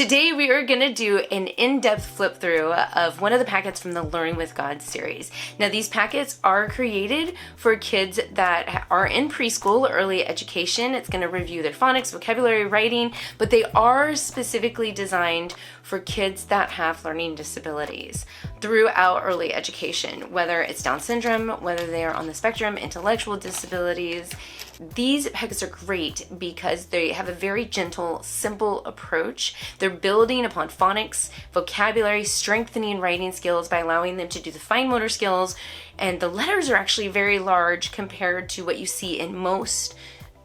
Today we are going to do an in-depth flip through of one of the packets from the Learning with God series. Now these packets are created for kids that are in preschool, early education. It's going to review their phonics, vocabulary, writing, but they are specifically designed for kids that have learning disabilities throughout early education, whether it's Down syndrome, whether they are on the spectrum, intellectual disabilities. These packets are great because they have a very gentle, simple approach. They're building upon phonics, vocabulary, strengthening writing skills by allowing them to do the fine motor skills, and the letters are actually very large compared to what you see in most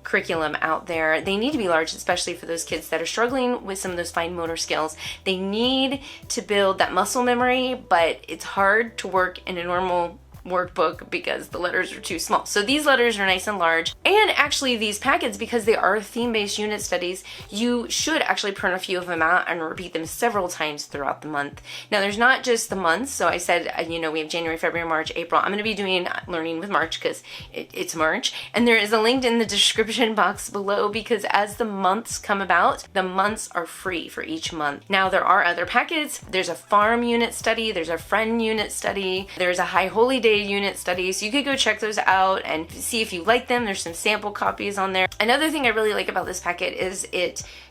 curriculum out there. They need to be large, especially for those kids that are struggling with some of those fine motor skills. They need to build that muscle memory, but it's hard to work in a normal workbook because the letters are too small. So these letters are nice and large. And actually these packets, because they are theme-based unit studies, you should actually print a few of them out and repeat them several times throughout the month. Now there's not just the months. So I said, we have January, February, March, April. I'm going to be doing Learning with March because it's March. And there is a link in the description box below because as the months come about, the months are free for each month. Now there are other packets. There's a farm unit study. There's a friend unit study. There's a high holy day unit studies. You could go check those out and see if you like them. There's some sample copies on there. Another thing I really like about this packet is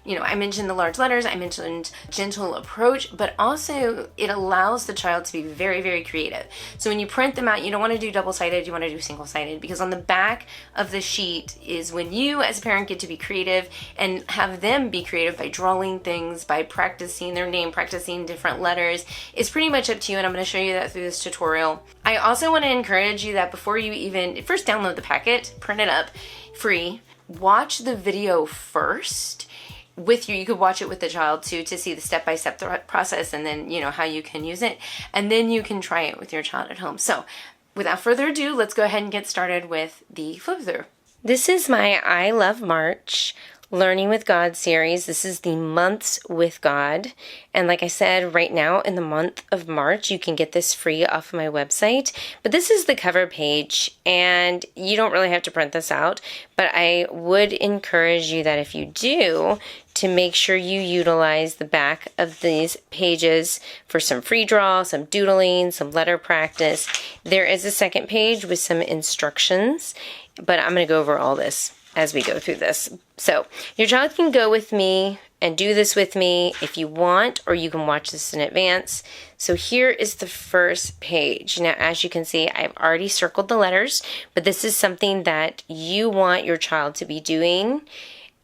I mentioned the large letters, I mentioned gentle approach, but also it allows the child to be very, very creative. So when you print them out, you don't want to do double-sided, you want to do single-sided, because on the back of the sheet is when you as a parent get to be creative and have them be creative by drawing things, by practicing their name, practicing different letters. It's pretty much up to you, and I'm going to show you that through this tutorial. I also want to encourage you that before you even first download the packet, print it up free, watch the video first with you. You could watch it with the child too to see the step-by-step process and then how you can use it, and then you can try it with your child at home. So without further ado, let's go ahead and get started with the flip through. This is my I Love March Learning with God series. This is the months with God. And like I said, right now in the month of March, you can get this free off of my website. But this is the cover page, and you don't really have to print this out. But I would encourage you that if you do, to make sure you utilize the back of these pages for some free draw, some doodling, some letter practice. There is a second page with some instructions, but I'm going to go over all this as we go through this. So your child can go with me and do this with me if you want, or you can watch this in advance. So here is the first page. Now, as you can see, I've already circled the letters, but this is something that you want your child to be doing.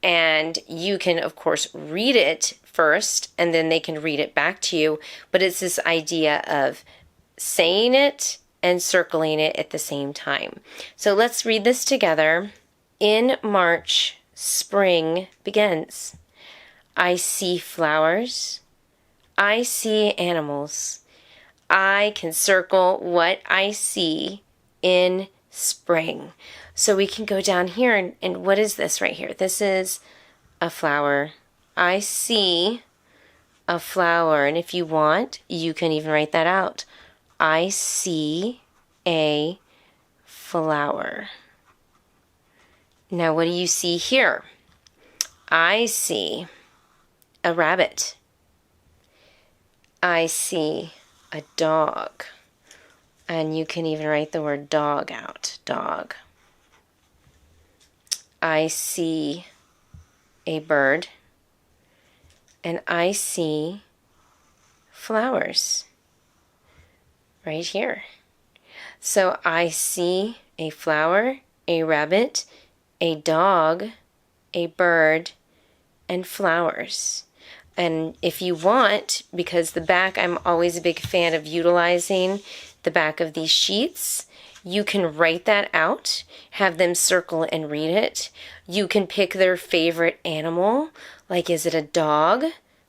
And you can, of course, read it first, and then they can read it back to you. But it's this idea of saying it and circling it at the same time. So let's read this together. In March, spring begins. I see flowers. I see animals. I can circle what I see in spring. So we can go down here and what is this right here? This is a flower. I see a flower. And if you want, you can even write that out. I see a flower. Now, what do you see here? I see a rabbit. I see a dog. And you can even write the word dog out. Dog. I see a bird. And I see flowers. Right here. So I see a flower, a rabbit, a dog, a bird, and flowers. And if you want, because the back, I'm always a big fan of utilizing the back of these sheets, you can write that out, have them circle and read it. You can pick their favorite animal, like is it a dog?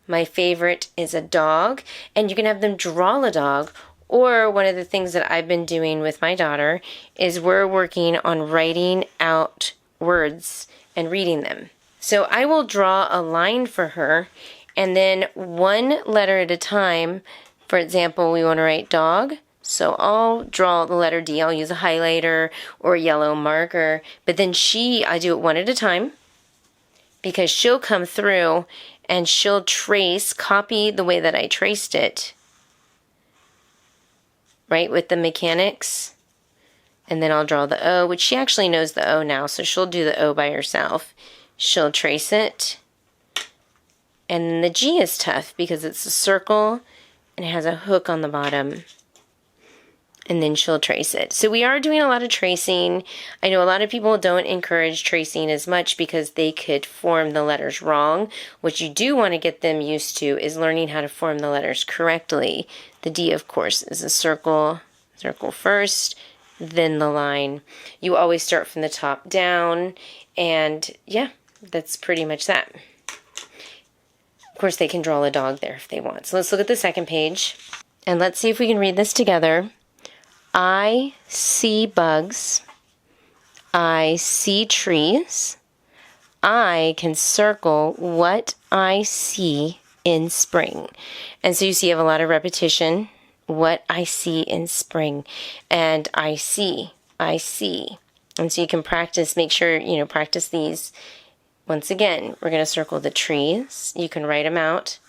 My favorite is a dog. And you can have them draw a dog. Or one of the things that I've been doing with my daughter is we're working on writing out words and reading them. So I will draw a line for her, and then one letter at a time. For example, we want to write dog. So I'll draw the letter D. I'll use a highlighter or a yellow marker. But then I do it one at a time, because she'll come through and she'll copy the way that I traced it, right, with the mechanics. And then I'll draw the O, which she actually knows the O now, so she'll do the O by herself. She'll trace it. And then the G is tough because it's a circle and it has a hook on the bottom. And then she'll trace it. So we are doing a lot of tracing. I know a lot of people don't encourage tracing as much because they could form the letters wrong. What you do want to get them used to is learning how to form the letters correctly. The D, of course, is a circle first, then the line. You always start from the top down, and yeah, that's pretty much that. Of course, they can draw a dog there if they want. So let's look at the second page, and let's see if we can read this together. I see bugs. I see trees. I can circle what I see in spring. And so you see I have a lot of repetition. What I see in spring. And I see. And so you can practice, make sure, practice these. Once again, we're going to circle the trees. You can write them out.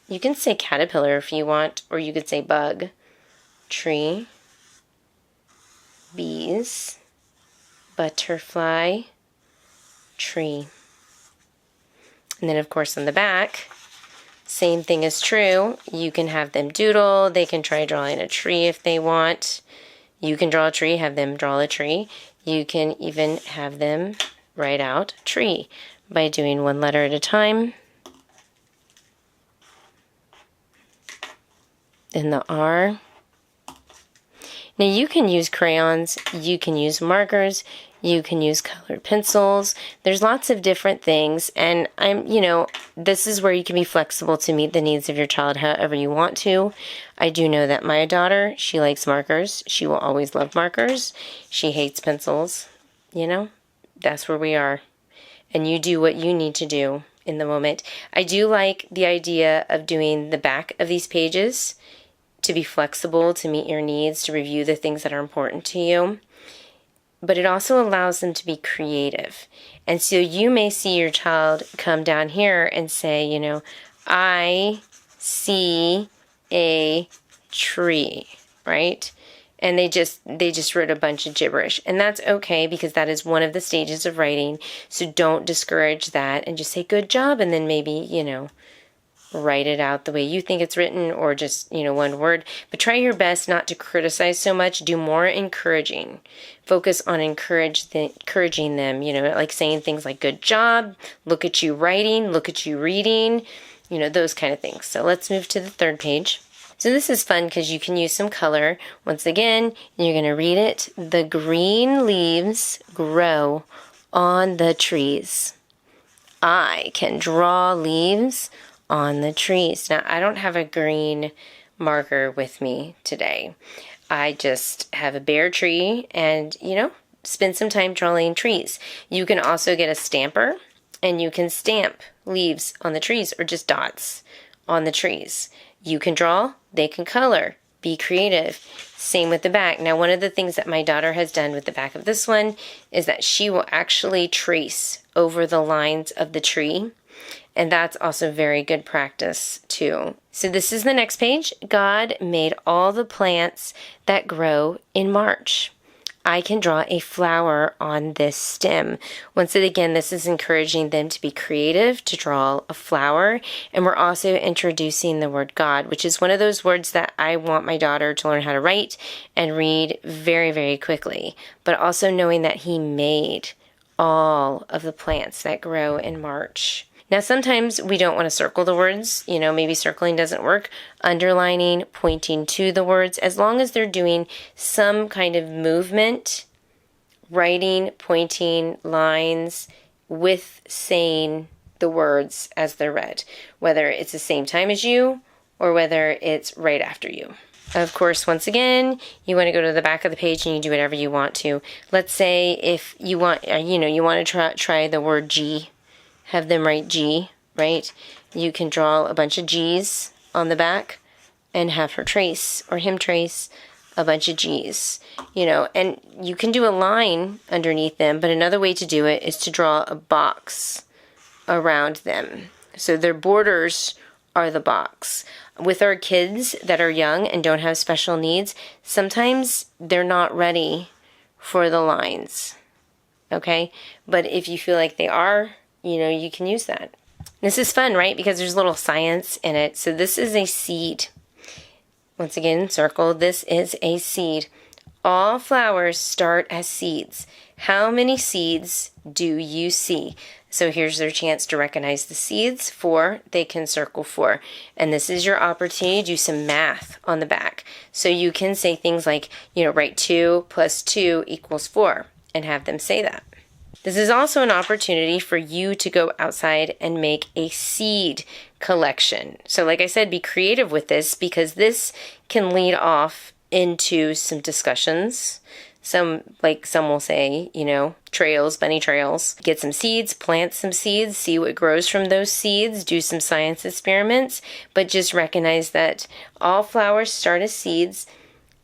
You can say caterpillar if you want, or you could say bug. Tree, bees, butterfly, tree. And then, of course, on the back, same thing is true. You can have them doodle. They can try drawing a tree if they want. You can draw a tree, have them draw a tree. You can even have them write out tree by doing one letter at a time. Then the R. Now you can use crayons, you can use markers, you can use colored pencils. There's lots of different things, and this is where you can be flexible to meet the needs of your child however you want to. I do know that my daughter, she likes markers. She will always love markers. She hates pencils. That's where we are. And you do what you need to do in the moment. I do like the idea of doing the back of these pages to be flexible, to meet your needs, to review the things that are important to you. But it also allows them to be creative. And so you may see your child come down here and say, I see a tree, right? And they just wrote a bunch of gibberish. And that's okay, because that is one of the stages of writing. So don't discourage that and just say good job, and then maybe, write it out the way you think it's written, or just, one word. But try your best not to criticize so much. Do more encouraging. Focus on encouraging them, like saying things like good job, look at you writing, look at you reading, those kind of things. So let's move to the third page. So this is fun because you can use some color. Once again, you're going to read it. The green leaves grow on the trees. I can draw leaves on the trees. Now, I don't have a green marker with me today. I just have a bare tree and, spend some time drawing trees. You can also get a stamper and you can stamp leaves on the trees, or just dots on the trees. You can draw, they can color. Be creative. Same with the back. Now, one of the things that my daughter has done with the back of this one is that she will actually trace over the lines of the tree. And that's also very good practice too. So this is the next page. God made all the plants that grow in March. I can draw a flower on this stem. Once again, this is encouraging them to be creative, to draw a flower. And we're also introducing the word God, which is one of those words that I want my daughter to learn how to write and read very, very quickly. But also knowing that He made all of the plants that grow in March. Now, sometimes we don't want to circle the words. Maybe circling doesn't work. Underlining, pointing to the words, as long as they're doing some kind of movement, writing, pointing lines with saying the words as they're read, whether it's the same time as you or whether it's right after you. Of course, once again, you want to go to the back of the page and you do whatever you want to. Let's say if you want, you want to try the word G. Have them write G, right? You can draw a bunch of G's on the back and have her trace or him trace a bunch of G's, and you can do a line underneath them, but another way to do it is to draw a box around them. So their borders are the box. With our kids that are young and don't have special needs, sometimes they're not ready for the lines, okay? But if you feel like they are, you can use that. This is fun, right? Because there's a little science in it. So this is a seed. Once again, circle, this is a seed. All flowers start as seeds. How many seeds do you see? So here's their chance to recognize the seeds. 4, they can circle 4. And this is your opportunity to do some math on the back. So you can say things like, write 2 plus 2 equals 4 and have them say that. This is also an opportunity for you to go outside and make a seed collection. So like I said, be creative with this because this can lead off into some discussions. Some will say, trails, bunny trails. Get some seeds, plant some seeds, see what grows from those seeds, do some science experiments, but just recognize that all flowers start as seeds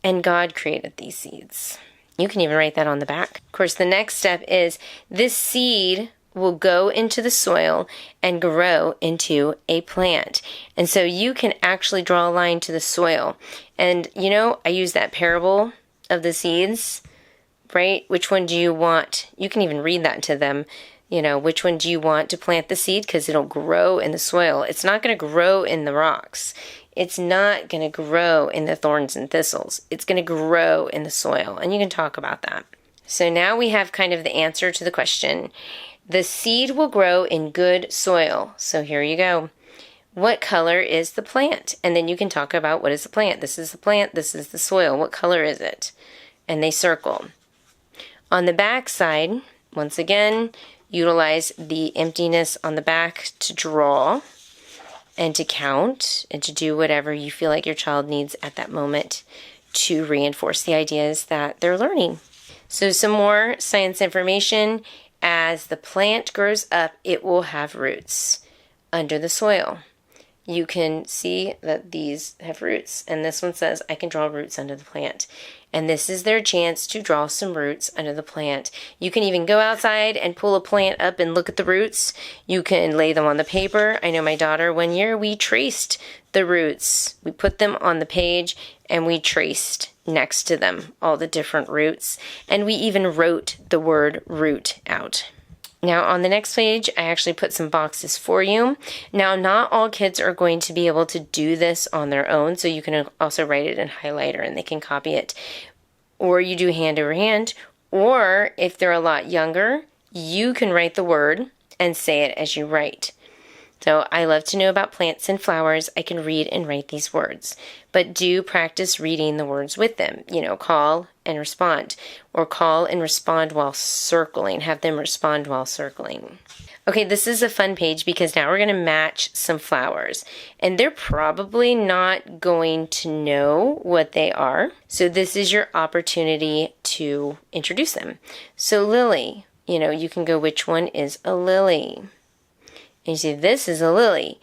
and God created these seeds. You can even write that on the back. Of course, the next step is this seed will go into the soil and grow into a plant. And so you can actually draw a line to the soil. And, I use that parable of the seeds, right? Which one do you want? You can even read that to them. Which one do you want to plant the seed? Because it'll grow in the soil. It's not going to grow in the rocks. It's not going to grow in the thorns and thistles. It's going to grow in the soil. And you can talk about that. So now we have kind of the answer to the question. The seed will grow in good soil. So here you go. What color is the plant? And then you can talk about what is the plant. This is the plant. This is the soil. What color is it? And they circle. On the back side, once again, utilize the emptiness on the back to draw and to count and to do whatever you feel like your child needs at that moment to reinforce the ideas that they're learning. So some more science information. As the plant grows up, it will have roots under the soil. You can see that these have roots, and this one says, I can draw roots under the plant. And this is their chance to draw some roots under the plant. You can even go outside and pull a plant up and look at the roots. You can lay them on the paper. I know my daughter, one year, we traced the roots. We put them on the page, and we traced next to them all the different roots. And we even wrote the word root out. Now on the next page, I actually put some boxes for you. Now not all kids are going to be able to do this on their own, so you can also write it in highlighter and they can copy it. Or you do hand over hand, or if they're a lot younger, you can write the word and say it as you write. So I love to know about plants and flowers. I can read and write these words. But do practice reading the words with them. Call and respond. Or call and respond while circling. Have them respond while circling. Okay, this is a fun page because now we're going to match some flowers. And they're probably not going to know what they are. So this is your opportunity to introduce them. So lily, you can go, which one is a lily? And you see, this is a lily,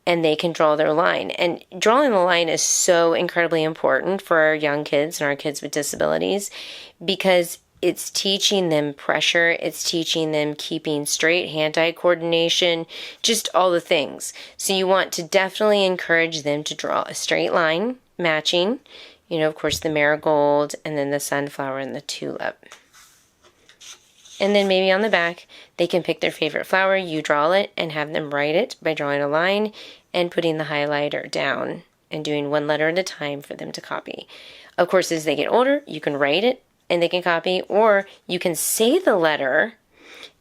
and they can draw their line. And drawing the line is so incredibly important for our young kids and our kids with disabilities because it's teaching them pressure, it's teaching them keeping straight, hand-eye coordination, just all the things. So you want to definitely encourage them to draw a straight line, matching, of course, the marigold, and then the sunflower and the tulip. And then maybe on the back, they can pick their favorite flower, you draw it, and have them write it by drawing a line and putting the highlighter down and doing one letter at a time for them to copy. Of course, as they get older, you can write it and they can copy, or you can say the letter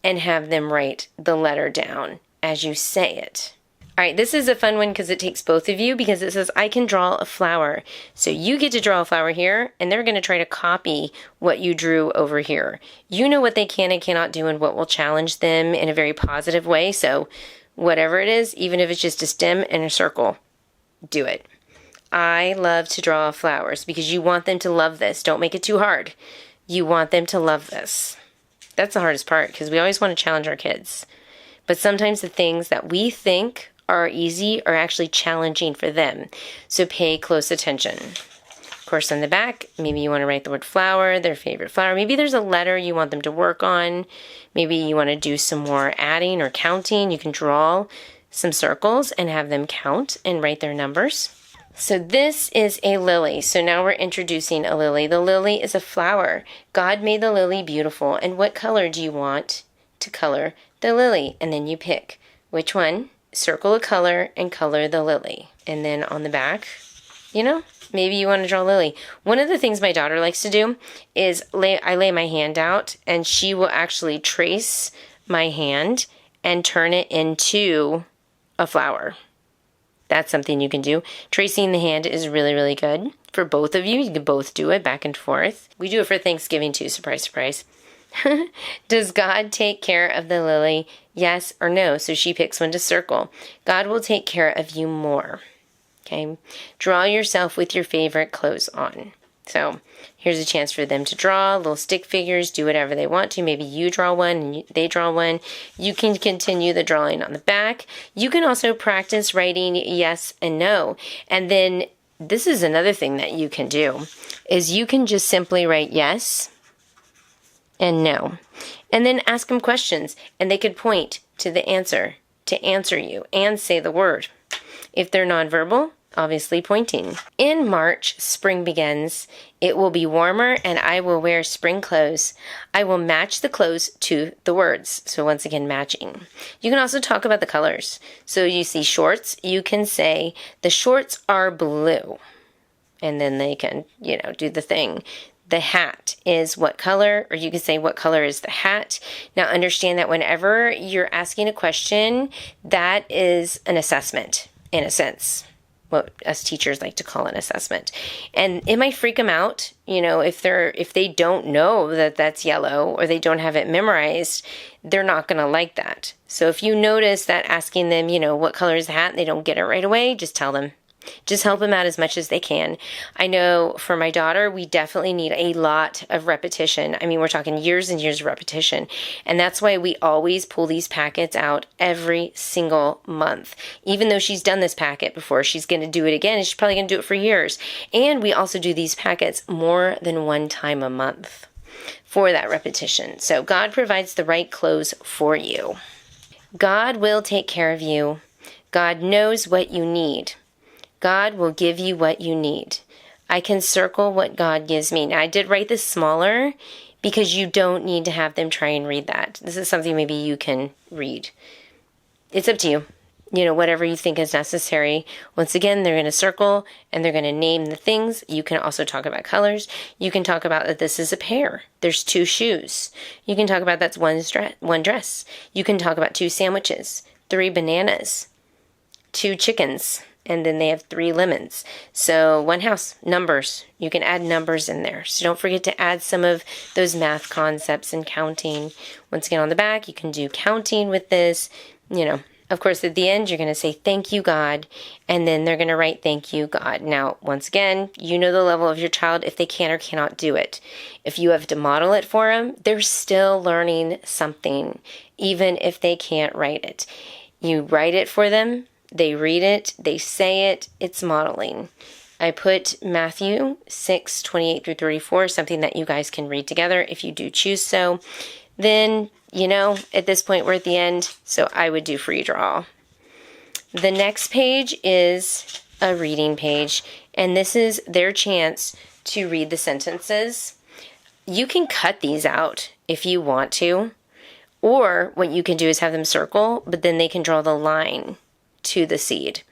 and have them write the letter down as you say it. All right, this is a fun one because it takes both of you because it says, I can draw a flower. So you get to draw a flower here, and they're going to try to copy what you drew over here. You know what they can and cannot do and what will challenge them in a very positive way. So whatever it is, even if it's just a stem and a circle, do it. I love to draw flowers because you want them to love this. Don't make it too hard. You want them to love this. That's the hardest part because we always want to challenge our kids. But sometimes the things that we think are easy are actually challenging for them. So pay close attention. Of course, on the back, maybe you want to write the word flower, their favorite flower. Maybe there's a letter you want them to work on. Maybe you want to do some more adding or counting. You can draw some circles and have them count and write their numbers. So this is a lily. So now we're introducing a lily. The lily is a flower. God made the lily beautiful. And what color do you want to color the lily? And then you pick which one. Circle a color and color the lily. And then on the back, maybe you want to draw lily. One of the things my daughter likes to do is I lay my hand out and she will actually trace my hand and turn it into a flower. That's something you can do. Tracing the hand is really, really good for both of you. You can both do it back and forth. We do it for Thanksgiving too. Surprise, surprise. Does God take care of the lily? Yes or no? So she picks one to circle. God will take care of you more. Okay. Draw yourself with your favorite clothes on. So here's a chance for them to draw little stick figures, do whatever they want to. Maybe you draw one and they draw one. You can continue the drawing on the back. You can also practice writing yes and no. And then this is another thing that you can do, is you can just simply write yes and no. And then ask them questions and they could point to the answer to answer you and say the word. If they're nonverbal, obviously pointing. In March, spring begins. It will be warmer and I will wear spring clothes. I will match the clothes to the words. So once again, matching. You can also talk about the colors. So you see shorts, you can say the shorts are blue. And then they can, do the thing. The hat is what color, or you can say what color is the hat. Now understand that whenever you're asking a question, that is an assessment in a sense. What us teachers like to call an assessment. And it might freak them out, if they don't know that that's yellow or they don't have it memorized, they're not going to like that. So if you notice that asking them, what color is the hat, and they don't get it right away, just tell them. Just help them out as much as they can. I know for my daughter, we definitely need a lot of repetition. I mean, we're talking years and years of repetition. And that's why we always pull these packets out every single month. Even though she's done this packet before, she's going to do it again, and she's probably going to do it for years. And we also do these packets more than one time a month for that repetition. So God provides the right clothes for you. God will take care of you. God knows what you need. God will give you what you need. I can circle what God gives me. Now, I did write this smaller because you don't need to have them try and read that. This is something maybe you can read. It's up to you. Whatever you think is necessary. Once again, they're going to circle and they're going to name the things. You can also talk about colors. You can talk about that this is a pair. There's 2 shoes. You can talk about that's one dress. You can talk about 2 sandwiches, 3 bananas, 2 chickens. And then they have 3 lemons. So 1 house, numbers. You can add numbers in there. So don't forget to add some of those math concepts and counting. Once again, on the back, you can do counting with this. Of course, at the end, you're going to say, thank you, God. And then they're going to write, thank you, God. Now, once again, you know the level of your child if they can or cannot do it. If you have to model it for them, they're still learning something, even if they can't write it. You write it for them. They read it, they say it, it's modeling. I put Matthew 6:28 through 34, something that you guys can read together if you do choose so. Then, at this point we're at the end, so I would do free draw. The next page is a reading page, and this is their chance to read the sentences. You can cut these out if you want to, or what you can do is have them circle, but then they can draw the line to the seed,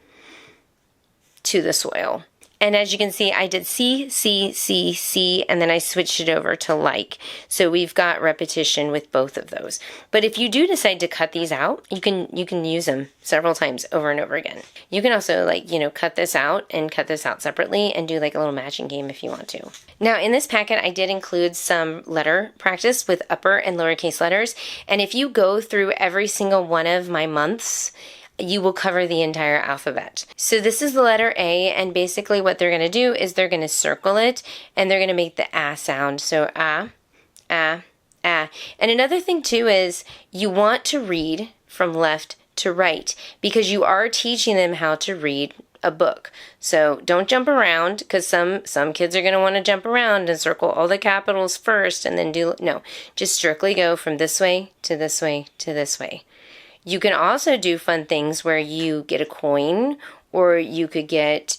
to the soil. And as you can see, I did C, C, C, C, and then I switched it over to like. So we've got repetition with both of those. But if you do decide to cut these out, you can use them several times over and over again. You can also cut this out and cut this out separately and do like a little matching game if you want to. Now in this packet, I did include some letter practice with upper and lowercase letters. And if you go through every single one of my months, you will cover the entire alphabet. So this is the letter A, and basically what they're going to do is they're going to circle it, and they're going to make the ah sound. So ah, ah, ah. And another thing too is you want to read from left to right because you are teaching them how to read a book. So don't jump around because some kids are going to want to jump around and circle all the capitals first and then just strictly go from this way to this way to this way. You can also do fun things where you get a coin, or you could get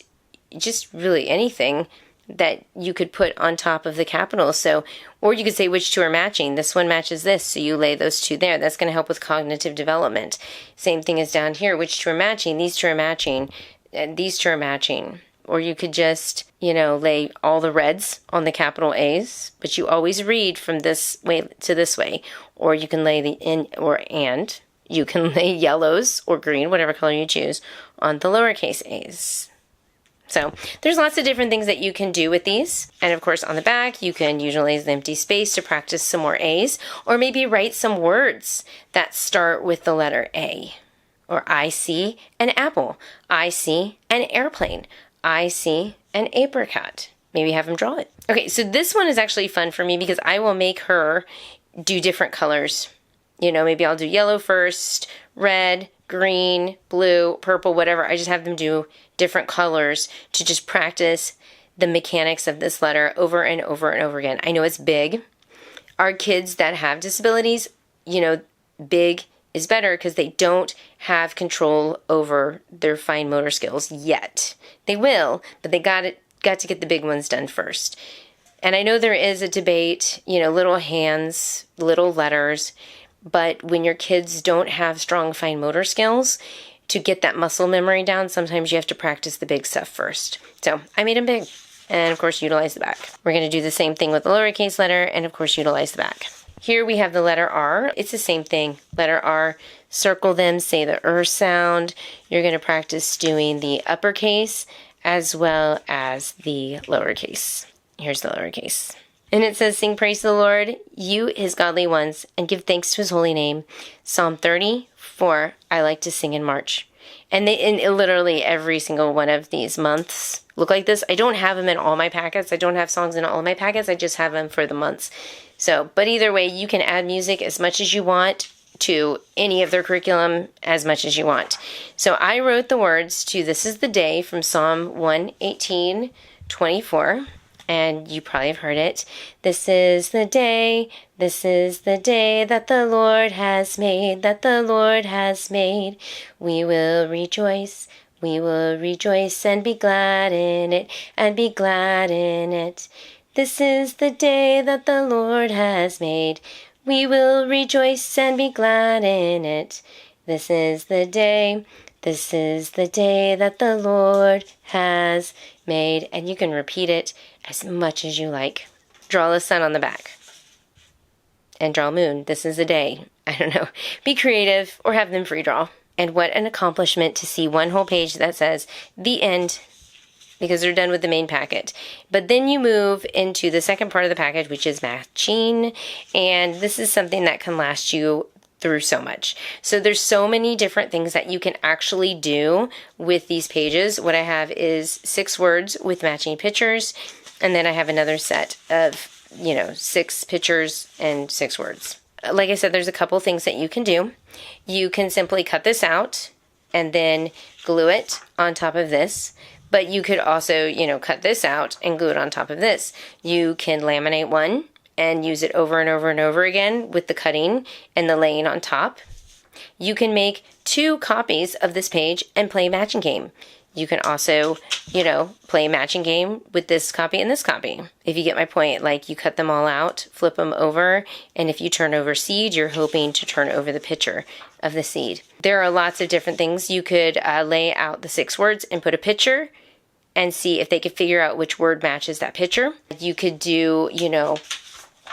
just really anything that you could put on top of the capital. So, or you could say which two are matching. This one matches this, so you lay those two there. That's going to help with cognitive development. Same thing as down here. Which two are matching? These two are matching, and these two are matching. Or you could just, lay all the reds on the capital A's, but you always read from this way to this way. Or you can lay you can lay yellows or green, whatever color you choose, on the lowercase a's. So there's lots of different things that you can do with these. And of course on the back, you can utilize the empty space to practice some more A's, or maybe write some words that start with the letter A. Or I see an apple. I see an airplane. I see an apricot. Maybe have them draw it. Okay, so this one is actually fun for me because I will make her do different colors. Maybe I'll do yellow first, red, green, blue, purple, whatever. I just have them do different colors to just practice the mechanics of this letter over and over and over again. I know it's big. Our kids that have disabilities, big is better because they don't have control over their fine motor skills yet. They will, but they got to get the big ones done first. And I know there is a debate, little hands, little letters, but when your kids don't have strong fine motor skills, to get that muscle memory down, sometimes you have to practice the big stuff first. So I made them big. And of course, utilize the back. We're going to do the same thing with the lowercase letter, and of course, utilize the back. Here we have the letter R. It's the same thing. Letter R, circle them, say the sound. You're going to practice doing the uppercase as well as the lowercase. Here's the lowercase. And it says, sing praise to the Lord, you his godly ones, and give thanks to his holy name. Psalm 34, I like to sing in March. And literally every single one of these months look like this. I don't have them in all my packets. I don't have songs in all my packets. I just have them for the months. So, but either way, you can add music as much as you want to any of their curriculum as much as you want. So I wrote the words to This Is the Day from Psalm 118:24. And you probably have heard it. This is the day that the Lord has made, that the Lord has made. We will rejoice and be glad in it, and be glad in it. This is the day that the Lord has made. We will rejoice and be glad in it. This is the day that the Lord has made. And you can repeat it as much as you like. Draw the sun on the back. And draw a moon. This is the day. I don't know. Be creative or have them free draw. And what an accomplishment to see one whole page that says the end, because they're done with the main packet. But then you move into the second part of the package, which is matching. And this is something that can last you through so much. So there's so many different things that you can actually do with these pages. What I have is 6 words with matching pictures, and then I have another set of, 6 pictures and 6 words. Like I said, there's a couple things that you can do. You can simply cut this out and then glue it on top of this. But you could also, cut this out and glue it on top of this. You can laminate one and use it over and over and over again with the cutting and the laying on top. You can make 2 copies of this page and play matching game. You can also, play matching game with this copy and this copy. If you get my point, like you cut them all out, flip them over, and if you turn over seed, you're hoping to turn over the picture of the seed. There are lots of different things. You could lay out the 6 words and put a picture and see if they could figure out which word matches that picture. You could do,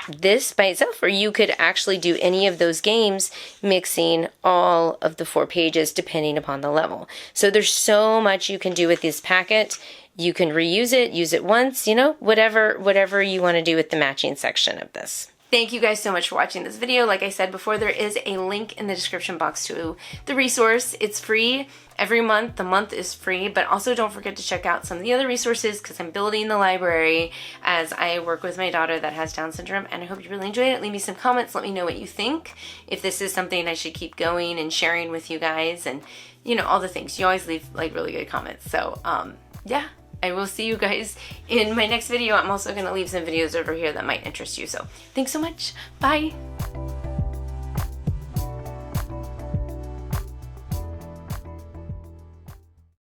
this by itself, or you could actually do any of those games mixing all of the 4 pages depending upon the level. So there's so much you can do with this packet. You can reuse it, use it once, whatever you want to do with the matching section of this. Thank you guys so much for watching this video. Like I said before, there is a link in the description box to the resource. It's free every month. The month is free, but also don't forget to check out some of the other resources because I'm building the library as I work with my daughter that has Down syndrome, and I hope you really enjoyed it. Leave me some comments. Let me know what you think. If this is something I should keep going and sharing with you guys, and all the things. You always leave like really good comments. So yeah. I will see you guys in my next video. I'm also going to leave some videos over here that might interest you. So thanks so much. Bye.